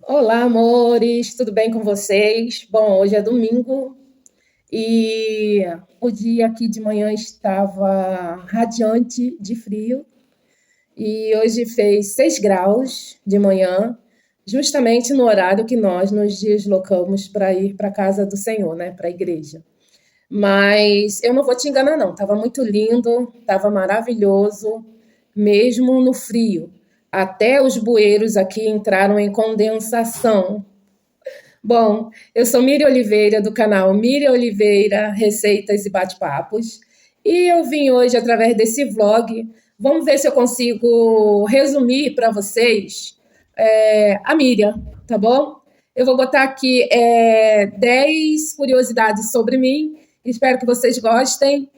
Olá, amores, tudo bem com vocês? Bom, hoje é domingo e o dia aqui de manhã estava radiante de frio e hoje fez 6 graus de manhã, justamente no horário que nós nos deslocamos para ir para a casa do Senhor, né, para a igreja. Mas eu não vou te enganar, não, estava muito lindo, estava maravilhoso, mesmo no frio. Até os bueiros aqui entraram em condensação. Bom, eu sou Miriam Oliveira, do canal Miriam Oliveira Receitas e Bate-Papos, e eu vim hoje através desse vlog. Vamos ver se eu consigo resumir para vocês a Miriam, tá bom? Eu vou botar aqui 10 curiosidades sobre mim, espero que vocês gostem.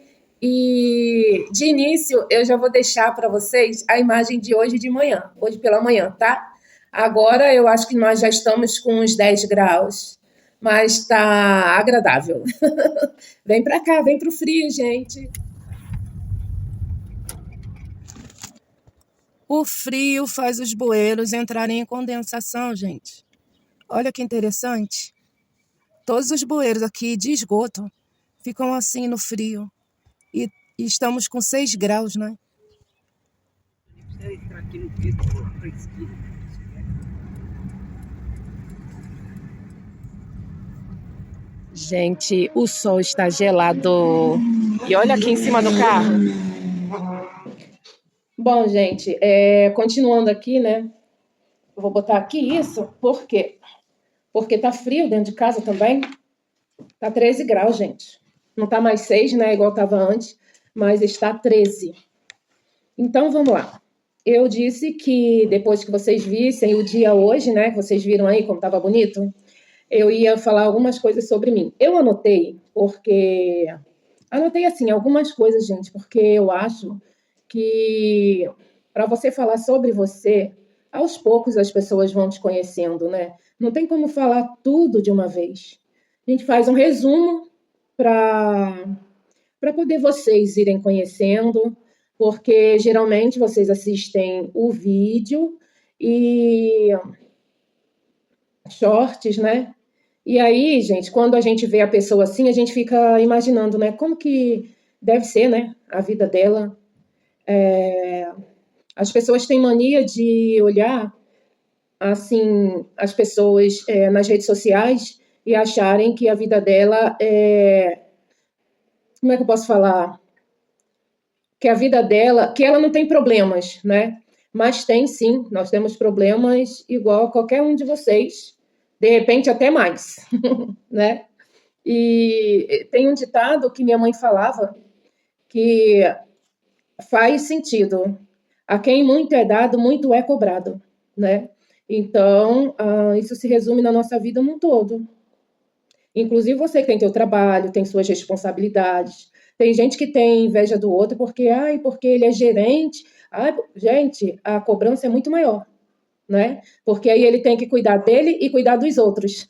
E de início, eu já vou deixar para vocês a imagem de hoje de manhã, hoje pela manhã, tá? Agora eu acho que nós já estamos com uns 10 graus, mas está agradável. Vem para cá, vem para o frio, gente. O frio faz os bueiros entrarem em condensação, gente. Olha que interessante. Todos os bueiros aqui de esgoto ficam assim no frio. E estamos com 6 graus, né? Gente, o sol está gelado. E olha aqui em cima do carro. Bom, gente, continuando aqui, né? Eu vou botar aqui isso, por quê? Porque tá frio dentro de casa também. Tá 13 graus, gente. Não tá mais 6, né? Igual tava antes, mas está 13. Então vamos lá. Eu disse que depois que vocês vissem o dia hoje, né? Que vocês viram aí como tava bonito, eu ia falar algumas coisas sobre mim. Eu anotei, porque. Anotei assim, algumas coisas, gente, porque eu acho que para você falar sobre você, aos poucos as pessoas vão te conhecendo, né? Não tem como falar tudo de uma vez. A gente faz um resumo para poder vocês irem conhecendo, porque geralmente vocês assistem o vídeo e shorts, né? E aí, gente, quando a gente vê a pessoa assim, a gente fica imaginando, né? Como que deve ser, né? A vida dela. As pessoas têm mania de olhar assim as pessoas nas redes sociais e acharem que a vida dela como é que eu posso falar? Que a vida dela, que ela não tem problemas, né? Mas tem sim, nós temos problemas igual a qualquer um de vocês, de repente até mais, né? E tem um ditado que minha mãe falava que faz sentido. A quem muito é dado, muito é cobrado, né? Então, isso se resume na nossa vida num todo. Inclusive você que tem teu trabalho, tem suas responsabilidades. Tem gente que tem inveja do outro porque, ai, porque ele é gerente. Ai, gente, a cobrança é muito maior, né? Porque aí ele tem que cuidar dele e cuidar dos outros.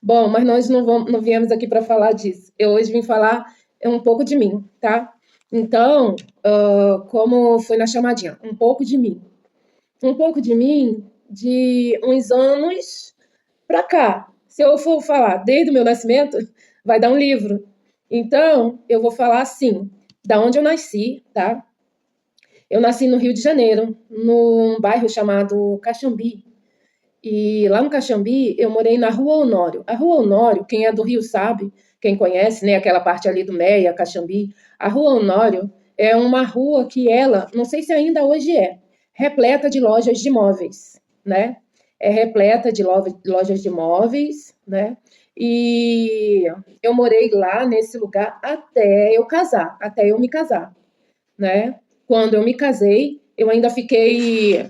Bom, mas nós não viemos aqui para falar disso. Eu hoje vim falar um pouco de mim, tá? Então, como foi na chamadinha, um pouco de mim. Um pouco de mim de uns anos para cá. Se eu for falar desde o meu nascimento, vai dar um livro. Então, eu vou falar assim, da onde eu nasci, tá? Eu nasci no Rio de Janeiro, num bairro chamado Caxambi. E lá no Caxambi, eu morei na Rua Honório. A Rua Honório, quem é do Rio sabe, quem conhece, né, aquela parte ali do Meia, Caxambi. A Rua Honório é uma rua que ela, não sei se ainda hoje repleta de lojas de móveis, né? É repleta de lojas de móveis, né? E eu morei lá nesse lugar até eu casar, até eu me casar, né? Quando eu me casei, eu ainda fiquei.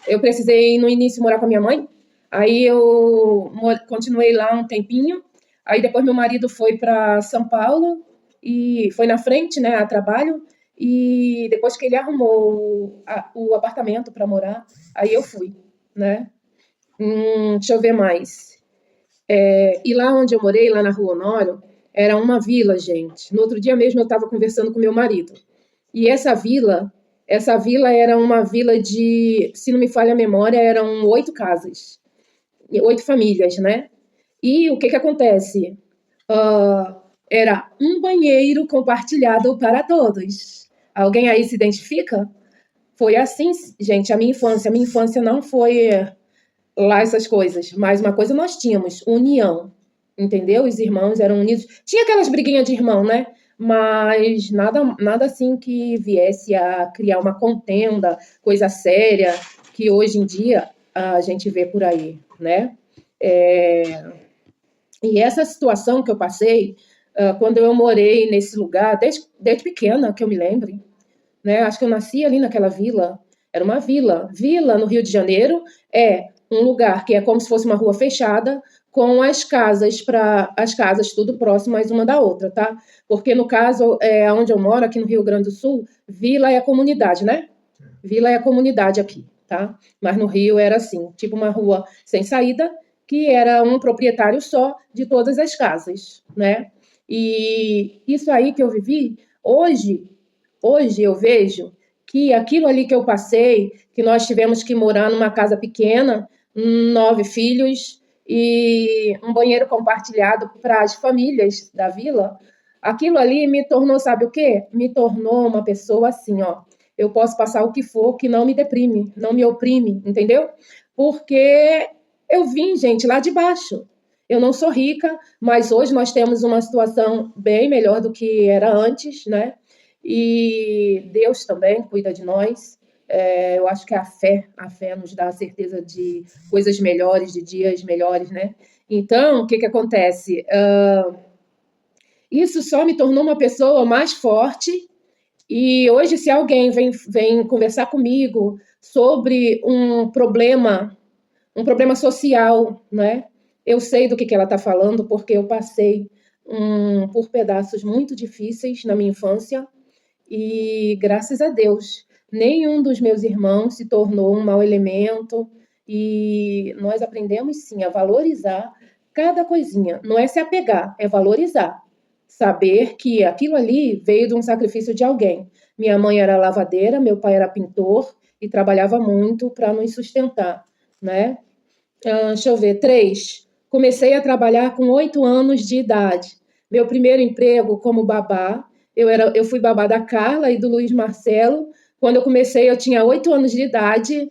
Eu precisei no início morar com a minha mãe, aí eu continuei lá um tempinho, aí depois meu marido foi para São Paulo e foi na frente, né, a trabalho, e depois que ele arrumou o apartamento para morar, aí eu fui, né? Deixa eu ver mais. E lá onde eu morei, lá na Rua Honório, era uma vila, gente. No outro dia mesmo eu estava conversando com meu marido. E essa vila era uma vila de, se não me falha a memória, eram 8 casas. 8 famílias, né? E o que que acontece? Era um banheiro compartilhado para todos. Alguém aí se identifica? Foi assim, gente, a minha infância não foi lá essas coisas, mas uma coisa nós tínhamos, união, entendeu? Os irmãos eram unidos. Tinha aquelas briguinhas de irmão, né? Mas nada assim que viesse a criar uma contenda, coisa séria, que hoje em dia a gente vê por aí, né? E essa situação que eu passei, quando eu morei nesse lugar, desde pequena, que eu me lembre, né? Acho que eu nasci ali naquela vila. Era uma vila. Vila no Rio de Janeiro é um lugar que é como se fosse uma rua fechada, com as casas tudo próximas uma da outra, tá? Porque no caso, onde eu moro, aqui no Rio Grande do Sul, vila é a comunidade, né? Vila é a comunidade aqui, tá? Mas no Rio era assim, tipo uma rua sem saída, que era um proprietário só de todas as casas, né? E isso aí que eu vivi, hoje eu vejo que aquilo ali que eu passei, que nós tivemos que morar numa casa pequena, 9 filhos e um banheiro compartilhado para as famílias da vila, aquilo ali me tornou, sabe o quê? Me tornou uma pessoa assim, ó. Eu posso passar o que for que não me deprime, não me oprime, entendeu? Porque eu vim, gente, lá de baixo. Eu não sou rica, mas hoje nós temos uma situação bem melhor do que era antes, né? E Deus também cuida de nós. Eu acho que a fé nos dá a certeza de coisas melhores, de dias melhores, né? Então, o que que acontece? Isso só me tornou uma pessoa mais forte. E hoje, se alguém vem conversar comigo sobre um problema social, né? Eu sei do que ela está falando, porque eu passei por pedaços muito difíceis na minha infância e, graças a Deus, nenhum dos meus irmãos se tornou um mau elemento e nós aprendemos, sim, a valorizar cada coisinha. Não é se apegar, é valorizar. Saber que aquilo ali veio de um sacrifício de alguém. Minha mãe era lavadeira, meu pai era pintor e trabalhava muito para nos sustentar, né? Deixa eu ver, 3. Comecei a trabalhar com 8 anos de idade. Meu primeiro emprego como babá, eu fui babá da Carla e do Luiz Marcelo. Quando eu comecei, eu tinha 8 anos de idade.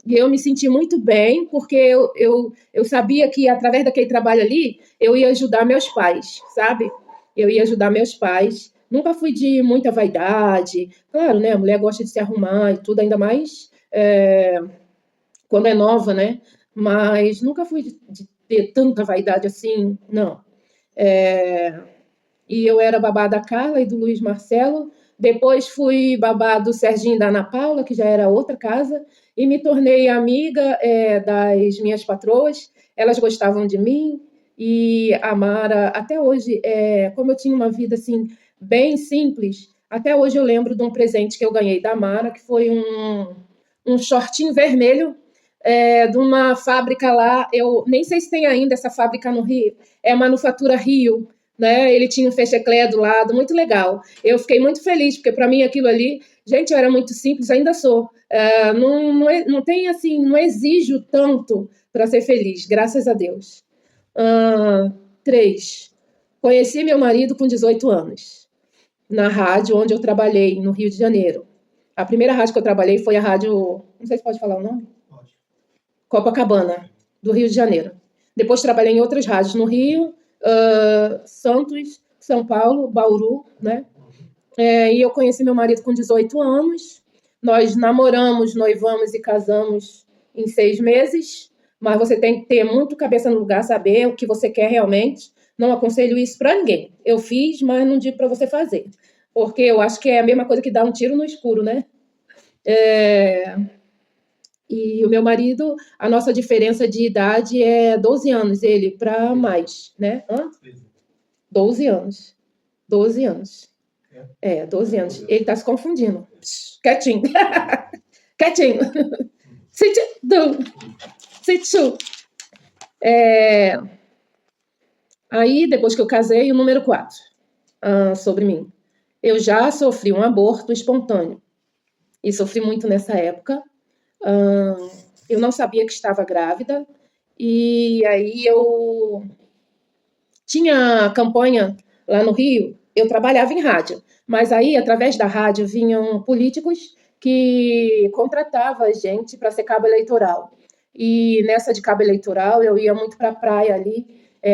E eu me senti muito bem, porque eu sabia que através daquele trabalho ali, eu ia ajudar meus pais, sabe? Eu ia ajudar meus pais. Nunca fui de muita vaidade. Claro, né? A mulher gosta de se arrumar e tudo, ainda mais quando é nova, né? Mas nunca fui de ter tanta vaidade assim, não. E eu era babá da Carla e do Luiz Marcelo. Depois fui babá do Serginho e da Ana Paula, que já era outra casa, e me tornei amiga das minhas patroas. Elas gostavam de mim e a Mara, até hoje, como eu tinha uma vida assim bem simples, até hoje eu lembro de um presente que eu ganhei da Mara, que foi um shortinho vermelho de uma fábrica lá. Eu nem sei se tem ainda essa fábrica no Rio. É a Manufatura Rio, né? Ele tinha um fecheclé do lado, muito legal. Eu fiquei muito feliz, porque para mim aquilo ali, gente, eu era muito simples, ainda sou. Não tem assim, não exijo tanto para ser feliz, graças a Deus. 3. Conheci meu marido com 18 anos, na rádio onde eu trabalhei, no Rio de Janeiro. A primeira rádio que eu trabalhei foi a rádio, não sei se pode falar o nome? Pode. Copacabana, do Rio de Janeiro. Depois trabalhei em outras rádios no Rio, Santos, São Paulo, Bauru, né? E eu conheci meu marido com 18 anos. Nós namoramos, noivamos e casamos em 6 meses. Mas você tem que ter muito cabeça no lugar, saber o que você quer realmente. Não aconselho isso para ninguém. Eu fiz, mas não digo para você fazer. Porque eu acho que é a mesma coisa que dar um tiro no escuro, né? E o meu marido, a nossa diferença de idade é 12 anos, ele para mais, né? 12 anos. 12 anos. 12 anos. Ele está se confundindo. Psh, quietinho. Quietinho. Sit-do. Aí, depois que eu casei, o número 4, sobre mim. Eu já sofri um aborto espontâneo. E sofri muito nessa época. eu não sabia que estava grávida, e aí eu tinha campanha lá no Rio, eu trabalhava em rádio, mas aí, através da rádio, vinham políticos que contratavam a gente para ser cabo eleitoral. E nessa de cabo eleitoral, eu ia muito para a praia ali,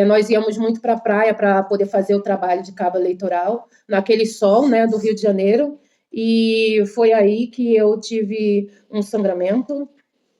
nós íamos muito para a praia para poder fazer o trabalho de cabo eleitoral, naquele sol, né, do Rio de Janeiro, e foi aí que eu tive um sangramento,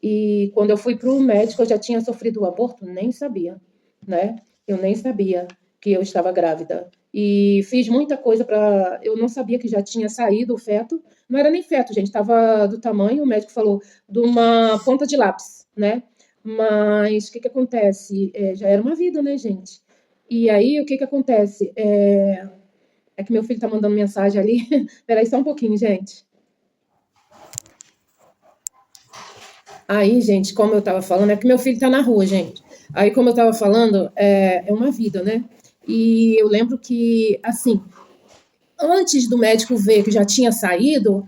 e quando eu fui para o médico, eu já tinha sofrido o aborto, nem sabia, né? Eu nem sabia que eu estava grávida. E fiz muita coisa para. Eu não sabia que já tinha saído o feto. Não era nem feto, gente, estava do tamanho, o médico falou, de uma ponta de lápis, né? Mas o que acontece? Já era uma vida, né, gente? E aí, o que acontece? É que meu filho está mandando mensagem ali. Peraí, só um pouquinho, gente. Aí, gente, como eu estava falando, é que meu filho está na rua, gente. Aí, como eu estava falando, é uma vida, né? E eu lembro que, assim, antes do médico ver que já tinha saído,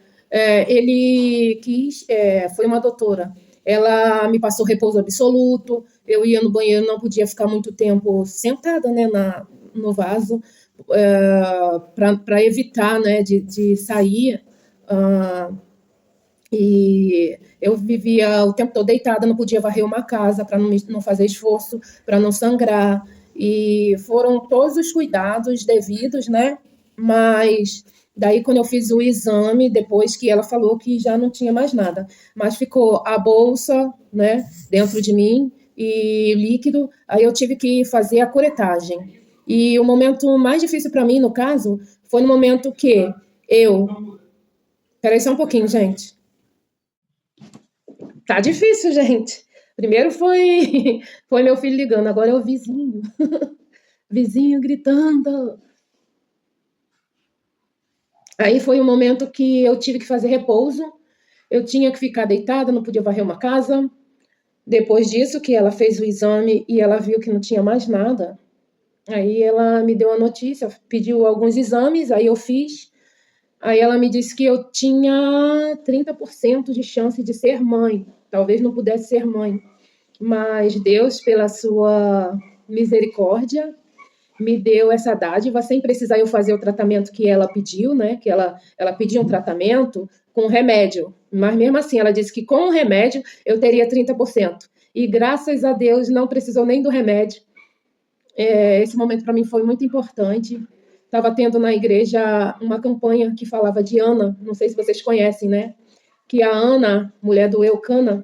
ele quis, foi uma doutora. Ela me passou repouso absoluto. Eu ia no banheiro, não podia ficar muito tempo sentada, né, no vaso, para evitar, né, de sair. Uh, e eu vivia o tempo todo deitada, não podia varrer uma casa para não fazer esforço, para não sangrar. E foram todos os cuidados devidos, né? Mas daí, quando eu fiz o exame, depois que ela falou que já não tinha mais nada, mas ficou a bolsa, né, dentro de mim e líquido, aí eu tive que fazer a curetagem. E o momento mais difícil para mim, no caso, foi no momento que eu. Peraí só um pouquinho, gente. Tá difícil, gente. Primeiro foi foi meu filho ligando, agora é o vizinho. Vizinho gritando. Aí foi um momento que eu tive que fazer repouso. Eu tinha que ficar deitada, não podia varrer uma casa. Depois disso que ela fez o exame e ela viu que não tinha mais nada. Aí ela me deu a notícia, pediu alguns exames, aí eu fiz. Aí ela me disse que eu tinha 30% de chance de ser mãe. Talvez não pudesse ser mãe. Mas Deus, pela sua misericórdia, me deu essa dádiva sem precisar eu fazer o tratamento que ela pediu, né? Que ela pediu um tratamento com remédio. Mas mesmo assim, ela disse que com o remédio eu teria 30%. E graças a Deus não precisou nem do remédio. Esse momento para mim foi muito importante. Estava tendo na igreja uma campanha que falava de Ana, não sei se vocês conhecem, né? Que a Ana, mulher do Eucana,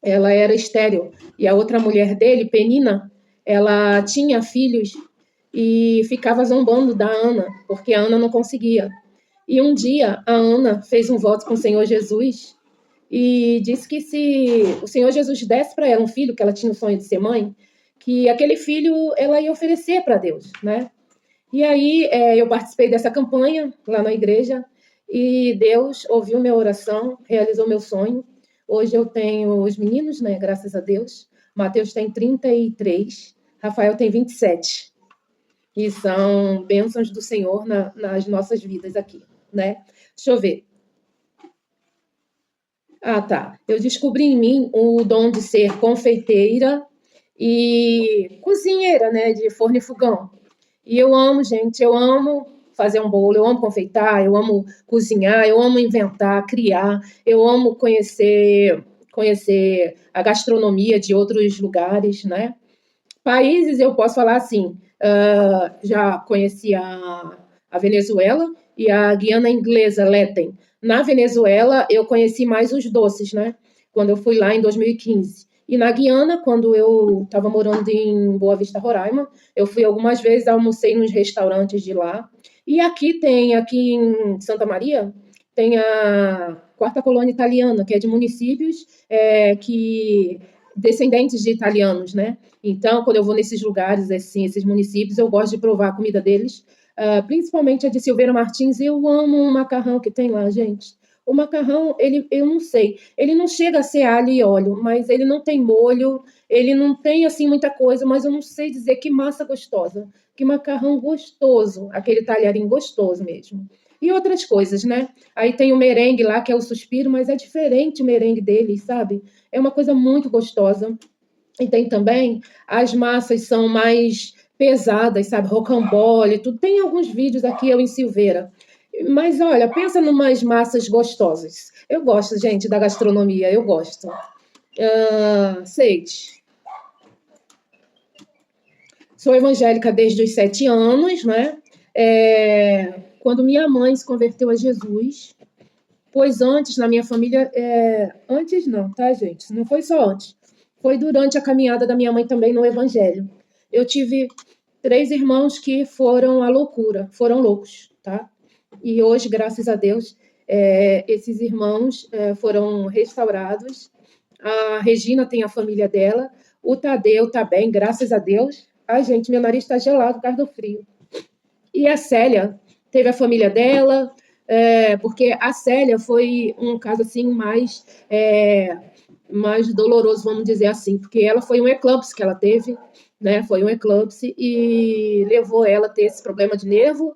ela era estéril. E a outra mulher dele, Penina, ela tinha filhos e ficava zombando da Ana, porque a Ana não conseguia. E um dia a Ana fez um voto com o Senhor Jesus e disse que se o Senhor Jesus desse para ela um filho, que ela tinha o sonho de ser mãe, que aquele filho ela ia oferecer para Deus, né? E aí eu participei dessa campanha lá na igreja e Deus ouviu minha oração, realizou meu sonho. Hoje eu tenho os meninos, né? Graças a Deus. Mateus tem 33, Rafael tem 27. E são bênçãos do Senhor nas nossas vidas aqui, né? Deixa eu ver. Ah, tá. Eu descobri em mim o dom de ser confeiteira e cozinheira, né? De forno e fogão. E eu amo, gente, eu amo fazer um bolo, eu amo confeitar, eu amo cozinhar, eu amo inventar, criar, eu amo conhecer a gastronomia de outros lugares, né? Países, eu posso falar assim, já conheci a Venezuela e a Guiana Inglesa, Letem. Na Venezuela, eu conheci mais os doces, né? Quando eu fui lá em 2015. E na Guiana, quando eu estava morando em Boa Vista, Roraima, eu fui algumas vezes, almocei nos restaurantes de lá. E aqui em Santa Maria, tem a quarta colônia italiana, que é de municípios que descendentes de italianos, né? Então, quando eu vou nesses lugares, assim, esses municípios, eu gosto de provar a comida deles, principalmente a de Silveira Martins. Eu amo o macarrão que tem lá, gente. O macarrão, eu não sei, ele não chega a ser alho e óleo, mas ele não tem molho, ele não tem, assim, muita coisa, mas eu não sei dizer que massa gostosa, que macarrão gostoso, aquele talharim gostoso mesmo. e outras coisas, né? Aí tem o merengue lá, que é o suspiro, mas é diferente o merengue deles, sabe? É uma coisa muito gostosa. E tem também as massas são mais pesadas, sabe? Rocambole, tudo. Tem alguns vídeos aqui eu em Silveira. Mas olha, pensa numas massas gostosas. Eu gosto, gente, da gastronomia, eu gosto. Sage. Sou evangélica desde os 7 anos, né? Quando minha mãe se converteu a Jesus, pois antes, na minha família, antes não, tá, gente? Não foi só antes. Foi durante a caminhada da minha mãe também no Evangelho. Eu tive 3 irmãos que foram à loucura, foram loucos, tá? E hoje, graças a Deus, esses irmãos foram restaurados. A Regina tem a família dela. O Tadeu tá bem, graças a Deus. Ai, gente, meu nariz está gelado por causa do frio. E a Célia teve a família dela, porque a Célia foi um caso assim mais doloroso, vamos dizer assim, porque ela foi um eclâmpsia que ela teve, né? Foi um eclâmpsia e levou ela a ter esse problema de nervo.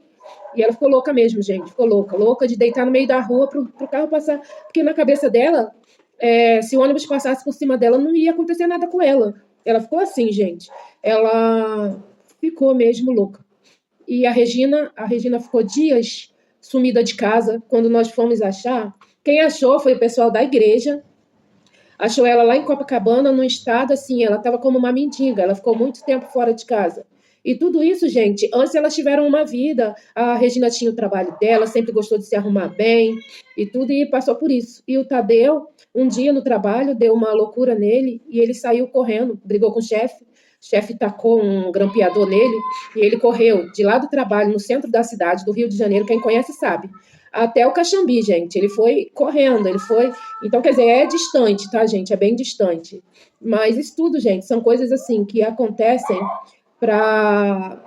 E ela ficou louca mesmo, gente. Ficou louca, louca de deitar no meio da rua pro carro passar. Porque na cabeça dela, se o ônibus passasse por cima dela, não ia acontecer nada com ela. Ela ficou assim, gente. Ela ficou mesmo louca. E a Regina ficou dias sumida de casa. Quando nós fomos achar, quem achou foi o pessoal da igreja. Achou ela lá em Copacabana, num estado assim, ela estava como uma mendiga, ela ficou muito tempo fora de casa. E tudo isso, gente, antes elas tiveram uma vida, a Regina tinha o trabalho dela, sempre gostou de se arrumar bem e tudo, e passou por isso. E o Tadeu, um dia no trabalho, deu uma loucura nele e ele saiu correndo, brigou com o chefe tacou um grampeador nele e ele correu de lá do trabalho, no centro da cidade do Rio de Janeiro, quem conhece sabe, até o Caxambi, gente. Ele foi correndo, ele foi. Então, quer dizer, é distante, tá, gente? É bem distante. Mas isso tudo, gente, são coisas assim que acontecem para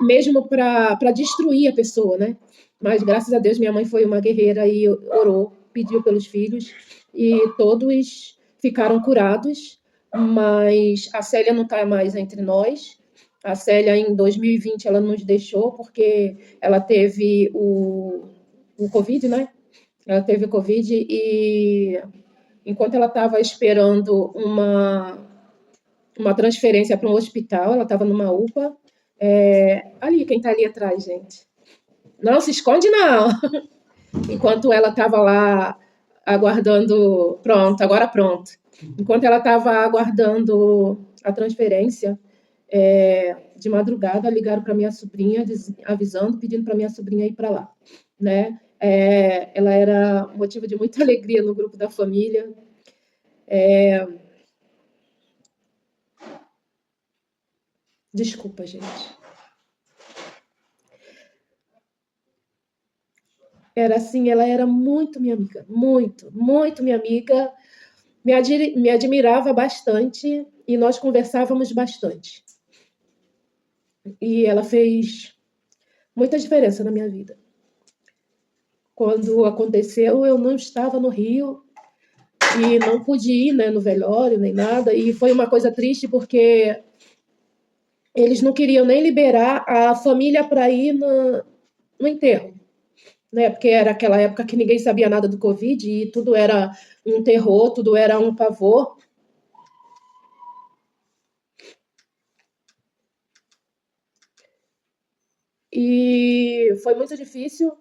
mesmo para destruir a pessoa, né? Mas graças a Deus minha mãe foi uma guerreira e orou, pediu pelos filhos e todos ficaram curados. Mas a Célia não está mais entre nós. A Célia, em 2020, ela nos deixou porque ela teve o Covid, né? Ela teve o Covid e enquanto ela estava esperando uma transferência para um hospital, ela estava numa UPA. Ali, quem está ali atrás, gente. Não se esconde, não. Enquanto ela estava lá aguardando. Pronto, agora pronto. Enquanto ela estava aguardando a transferência, de madrugada ligaram para minha sobrinha, avisando, pedindo para minha sobrinha ir para lá, né? Ela era motivo de muita alegria no grupo da família. Desculpa, gente. Era assim, ela era muito minha amiga, muito, muito minha amiga. Me admirava bastante e nós conversávamos bastante. E ela fez muita diferença na minha vida. Quando aconteceu, eu não estava no Rio e não pude ir, né, no velório nem nada. E foi uma coisa triste porque eles não queriam nem liberar a família para ir no enterro, né? Porque era aquela época que ninguém sabia nada do Covid e tudo era um terror, tudo era um pavor. E foi muito difícil.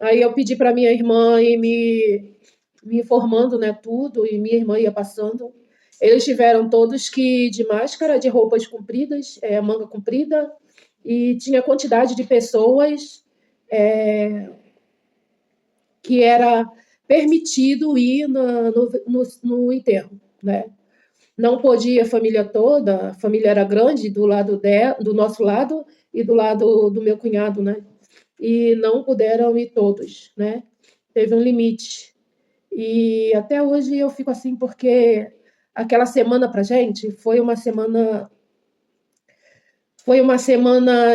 Aí eu pedi para minha irmã ir me informando, né, tudo, e minha irmã ia passando. Eles tiveram todos que ir de máscara, de roupas compridas, manga comprida, e tinha quantidade de pessoas que era permitido ir no enterro, né? Não podia a família toda, a família era grande do nosso lado e do lado do meu cunhado, né? E não puderam ir todos, né? Teve um limite. E até hoje eu fico assim porque aquela semana pra gente foi uma semana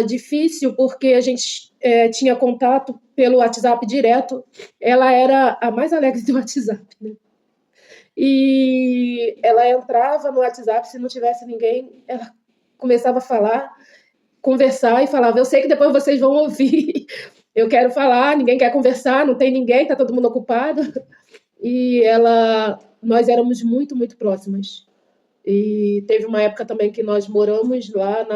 difícil porque a gente tinha contato pelo WhatsApp direto. Ela era a mais alegre do WhatsApp, né? E ela entrava no WhatsApp, se não tivesse ninguém, ela começava a falar, conversar e falava: Eu sei que depois vocês vão ouvir. eu quero falar, ninguém quer conversar, não tem ninguém, tá todo mundo ocupado. E nós éramos muito, muito próximas. E teve uma época também que nós moramos lá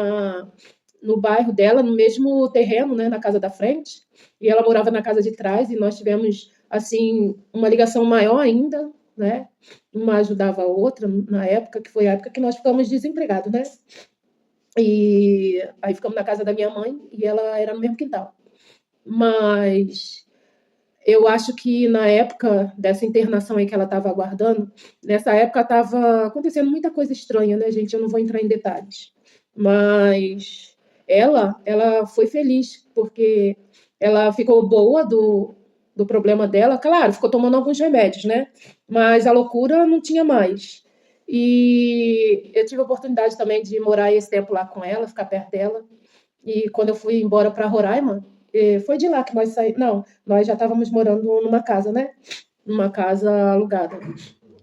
no bairro dela, no mesmo terreno, né, na casa da frente, e ela morava na casa de trás, e nós tivemos, assim, uma ligação maior ainda, né? Uma ajudava a outra na época, que foi a época que nós ficamos desempregados, né? E aí ficamos na casa da minha mãe, e ela era no mesmo quintal. Mas eu acho que na época dessa internação aí que ela estava aguardando, nessa época estava acontecendo muita coisa estranha, né, gente? Eu não vou entrar em detalhes. Mas ela foi feliz, porque ela ficou boa do problema dela. Claro, ficou tomando alguns remédios, né? Mas a loucura não tinha mais. E eu tive a oportunidade também de morar esse tempo lá com ela, ficar perto dela. E quando eu fui embora para Roraima, foi de lá que nós saímos. Não, nós já estávamos morando numa casa, né? Numa casa alugada.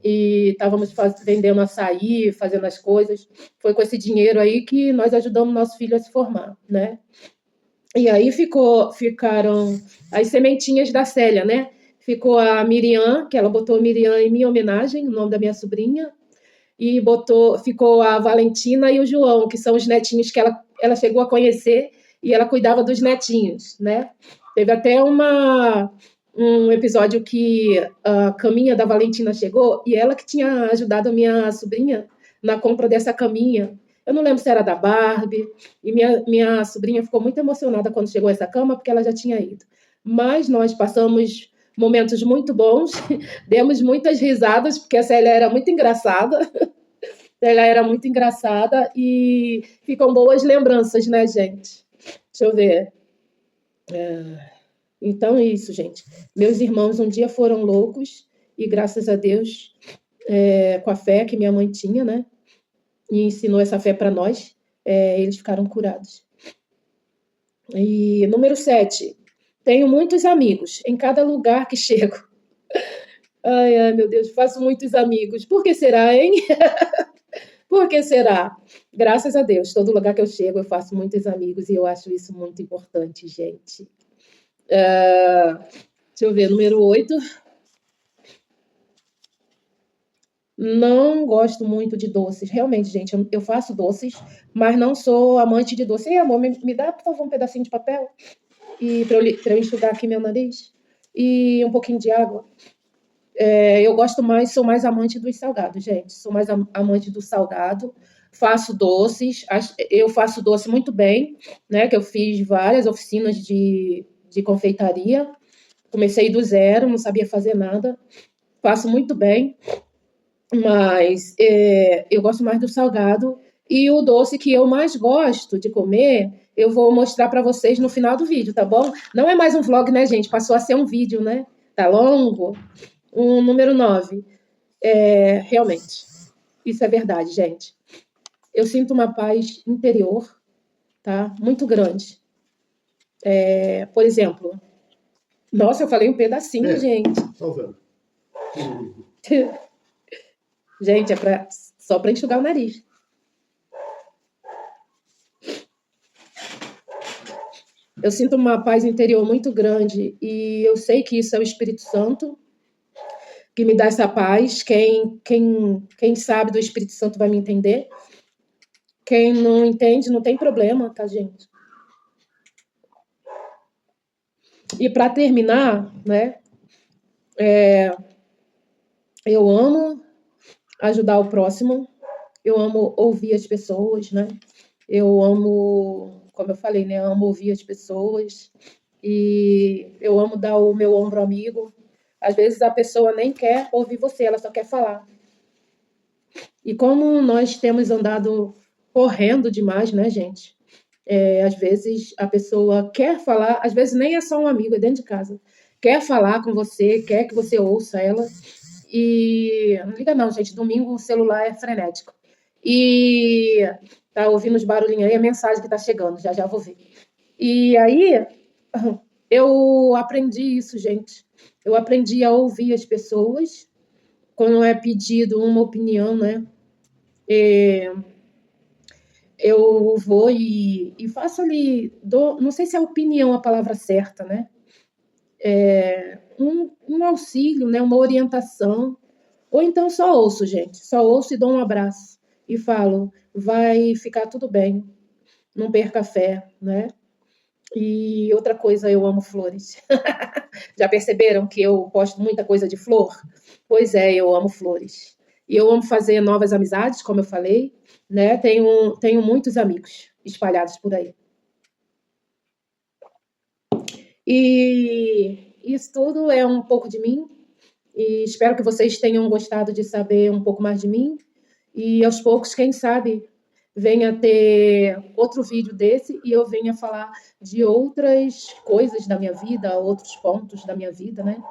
E estávamos vendendo açaí, fazendo as coisas. Foi com esse dinheiro aí que nós ajudamos nosso filho a se formar, né? E aí ficaram as sementinhas da Célia, né? Ficou a Miriam, que ela botou Miriam em minha homenagem, o nome da minha sobrinha, e ficou a Valentina e o João, que são os netinhos que ela chegou a conhecer e ela cuidava dos netinhos, né? Teve até um episódio que a caminha da Valentina chegou e ela que tinha ajudado a minha sobrinha na compra dessa caminha. Eu não lembro se era da Barbie, e minha sobrinha ficou muito emocionada quando chegou essa cama, porque ela já tinha ido. Mas nós passamos momentos muito bons, demos muitas risadas, porque a Célia era muito engraçada. Ela era muito engraçada e ficam boas lembranças, né, gente? Deixa eu ver. Então é isso, gente. Meus irmãos um dia foram loucos e graças a Deus, com a fé que minha mãe tinha, né? E ensinou essa fé para nós, eles ficaram curados. E número 7. Tenho muitos amigos em cada lugar que chego. Ai, ai, meu Deus, faço muitos amigos. Por que será, hein? Por que será? Graças a Deus, todo lugar que eu chego eu faço muitos amigos e eu acho isso muito importante, gente. Deixa eu ver, número 8. Não gosto muito de doces. Realmente, gente, eu faço doces, mas não sou amante de doce. Ei, amor, me dá, por favor, um pedacinho de papel e para eu enxugar aqui meu nariz? E um pouquinho de água. Eu sou mais amante dos salgados, gente. Sou mais amante do salgado. Faço doces. Eu faço doce muito bem, né? Que eu fiz várias oficinas de confeitaria. Comecei do zero, não sabia fazer nada. Faço muito bem, mas eu gosto mais do salgado. E o doce que eu mais gosto de comer, eu vou mostrar para vocês no final do vídeo, tá bom? Não é mais um vlog, né, gente? Passou a ser um vídeo, né? Tá longo. Número 9. Realmente, isso é verdade, gente. Eu sinto uma paz interior, tá? Muito grande. Por exemplo, nossa, eu falei um pedacinho, gente. Tá vendo? Gente, só para enxugar o nariz. Eu sinto uma paz interior muito grande e eu sei que isso é o Espírito Santo que me dá essa paz. Quem sabe do Espírito Santo vai me entender. Quem não entende, não tem problema, tá, gente? E para terminar, né? Eu amo ajudar o próximo. Eu amo ouvir as pessoas, né? Eu amo, como eu falei, né? Eu amo ouvir as pessoas. E eu amo dar o meu ombro amigo. Às vezes a pessoa nem quer ouvir você, ela só quer falar. E como nós temos andado correndo demais, né, gente? Às vezes a pessoa quer falar, às vezes nem é só um amigo, é dentro de casa. Quer falar com você, quer que você ouça ela. E não liga não, gente, domingo o celular é frenético. E tá ouvindo os barulhinhos aí, a mensagem que tá chegando, já já vou ver. E aí eu aprendi isso, gente. Eu aprendi a ouvir as pessoas quando é pedido uma opinião, né? eu vou e faço ali, não sei se é opinião a palavra certa, né? Um auxílio, né? Uma orientação. Ou então só ouço, gente. Só ouço e dou um abraço. E falo, vai ficar tudo bem. Não perca a fé, né? E outra coisa, eu amo flores. Já perceberam que eu posto muita coisa de flor? Pois é, eu amo flores. E eu amo fazer novas amizades, como eu falei, né? Tenho muitos amigos espalhados por aí. E isso tudo é um pouco de mim. E espero que vocês tenham gostado de saber um pouco mais de mim. E aos poucos, quem sabe, venha ter outro vídeo desse e eu venha falar de outras coisas da minha vida, outros pontos da minha vida, né?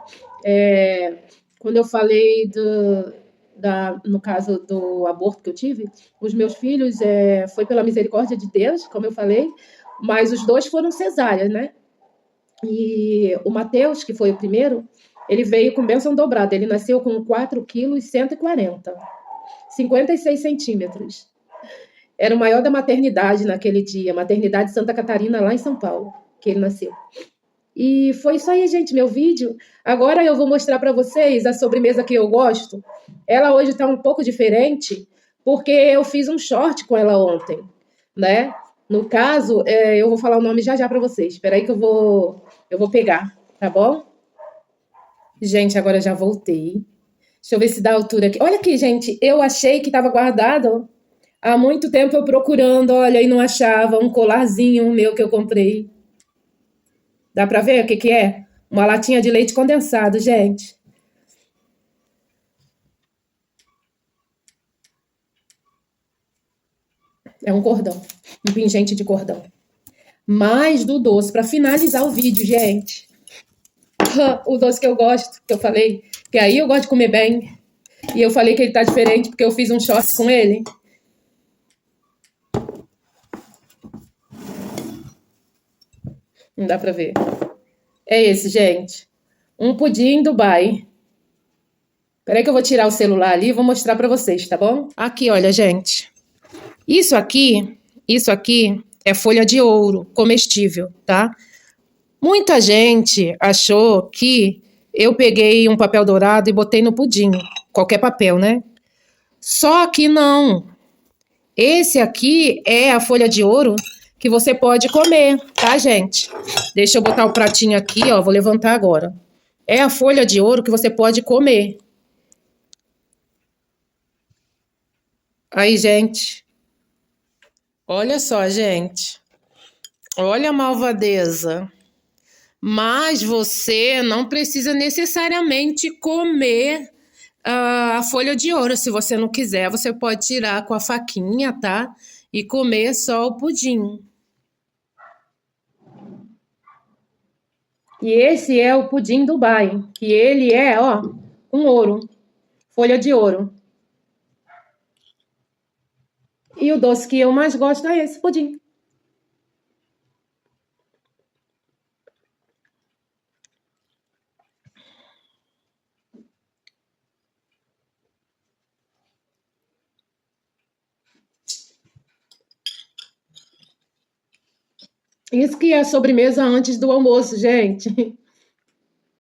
Quando eu falei no caso do aborto que eu tive, os meus filhos foi pela misericórdia de Deus, como eu falei, mas os dois foram cesáreas, né? E o Mateus, que foi o primeiro, ele veio com bênção dobrada. Ele nasceu com 4 quilos e 140, 56 centímetros. Era o maior da maternidade naquele dia, maternidade Santa Catarina, lá em São Paulo, que ele nasceu. E foi isso aí, gente, meu vídeo. Agora eu vou mostrar para vocês a sobremesa que eu gosto. Ela hoje está um pouco diferente, porque eu fiz um short com ela ontem, né? No caso, eu vou falar o nome já já para vocês. Espera aí que eu vou pegar, tá bom? Gente, agora já voltei. Deixa eu ver se dá altura aqui. Olha aqui, gente, eu achei que estava guardado. Há muito tempo eu procurando, olha, e não achava um colarzinho meu que eu comprei. Dá para ver o que que é? Uma latinha de leite condensado, gente. É um cordão, um pingente de cordão. Mais do doce, para finalizar o vídeo, gente. O doce que eu gosto, que eu falei, que aí eu gosto de comer bem. E eu falei que ele tá diferente porque eu fiz um short com ele. Não dá para ver. É esse, gente. Um pudim Dubai. Peraí que eu vou tirar o celular ali e vou mostrar para vocês, tá bom? Aqui, olha, gente. Isso aqui é folha de ouro comestível, tá? Muita gente achou que eu peguei um papel dourado e botei no pudim. Qualquer papel, né? Só que não. Esse aqui é a folha de ouro que você pode comer, tá, gente? Deixa eu botar o pratinho aqui, ó. Vou levantar agora. É a folha de ouro que você pode comer. Aí, gente. Olha só, gente. Olha a malvadeza. Mas você não precisa necessariamente comer a folha de ouro. Se você não quiser, você pode tirar com a faquinha, tá? E comer só o pudim. E esse é o pudim Dubai, que ele é, ó, com ouro, folha de ouro. E o doce que eu mais gosto é esse pudim. Isso que é a sobremesa antes do almoço, gente.